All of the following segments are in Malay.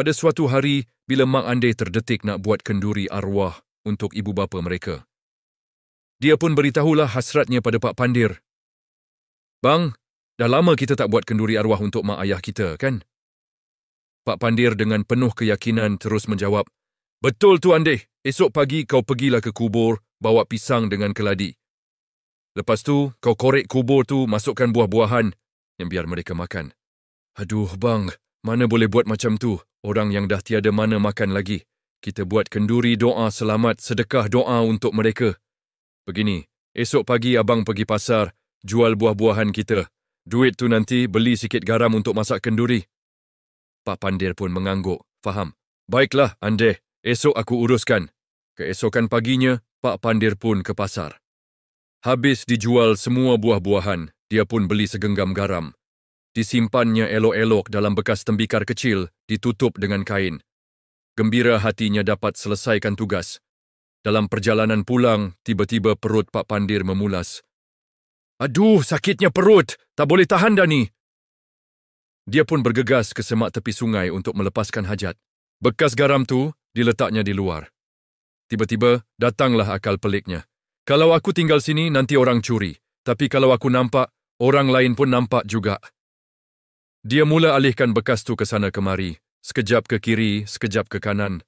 Pada suatu hari, bila Mak Andeh terdetik nak buat kenduri arwah untuk ibu bapa mereka, dia pun beritahulah hasratnya pada Pak Pandir. "Bang, dah lama kita tak buat kenduri arwah untuk mak ayah kita, kan?" Pak Pandir dengan penuh keyakinan terus menjawab, "Betul tu Andeh, esok pagi kau pergilah ke kubur, bawa pisang dengan keladi. Lepas tu, kau korek kubur tu, masukkan buah-buahan yang biar mereka makan." "Aduh bang, mana boleh buat macam tu? Orang yang dah tiada mana makan lagi. Kita buat kenduri doa selamat, sedekah doa untuk mereka. Begini, esok pagi abang pergi pasar, jual buah-buahan kita. Duit tu nanti beli sikit garam untuk masak kenduri." Pak Pandir pun mengangguk. "Faham. Baiklah, Andeh. Esok aku uruskan." Keesokan paginya, Pak Pandir pun ke pasar. Habis dijual semua buah-buahan, dia pun beli segenggam garam. Disimpannya elok-elok dalam bekas tembikar kecil, ditutup dengan kain. Gembira hatinya dapat selesaikan tugas. Dalam perjalanan pulang, tiba-tiba perut Pak Pandir memulas. "Aduh, sakitnya perut. Tak boleh tahan dah ni." Dia pun bergegas ke semak tepi sungai untuk melepaskan hajat. Bekas garam tu diletaknya di luar. Tiba-tiba datanglah akal peliknya. "Kalau aku tinggal sini, nanti orang curi. Tapi kalau aku nampak, orang lain pun nampak juga." Dia mula alihkan bekas tu ke sana kemari. Sekejap ke kiri, sekejap ke kanan.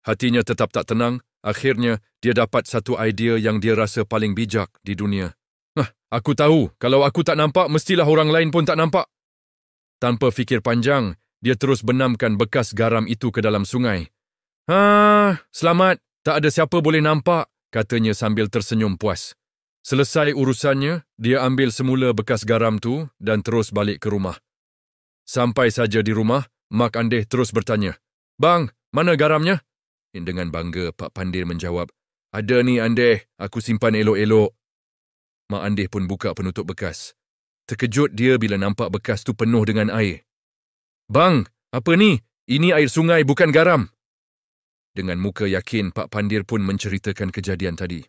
Hatinya tetap tak tenang. Akhirnya, dia dapat satu idea yang dia rasa paling bijak di dunia. Aku tahu, kalau aku tak nampak, mestilah orang lain pun tak nampak." Tanpa fikir panjang, dia terus benamkan bekas garam itu ke dalam sungai. Selamat, tak ada siapa boleh nampak," katanya sambil tersenyum puas. Selesai urusannya, dia ambil semula bekas garam tu dan terus balik ke rumah. Sampai saja di rumah, Mak Andeh terus bertanya, "Bang, mana garamnya?" Dengan bangga, Pak Pandir menjawab, "Ada ni Andeh, aku simpan elok-elok." Mak Andeh pun buka penutup bekas. Terkejut dia bila nampak bekas tu penuh dengan air. "Bang, apa ni? Ini air sungai, bukan garam." Dengan muka yakin, Pak Pandir pun menceritakan kejadian tadi.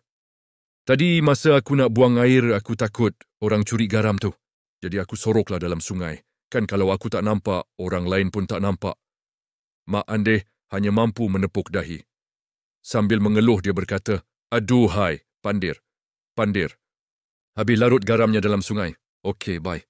"Tadi masa aku nak buang air, aku takut orang curi garam tu. Jadi aku soroklah dalam sungai. Kan kalau aku tak nampak, orang lain pun tak nampak." Mak Andeh hanya mampu menepuk dahi. Sambil mengeluh dia berkata, "Aduhai, Pandir. Habis larut garamnya dalam sungai. Okey, bye."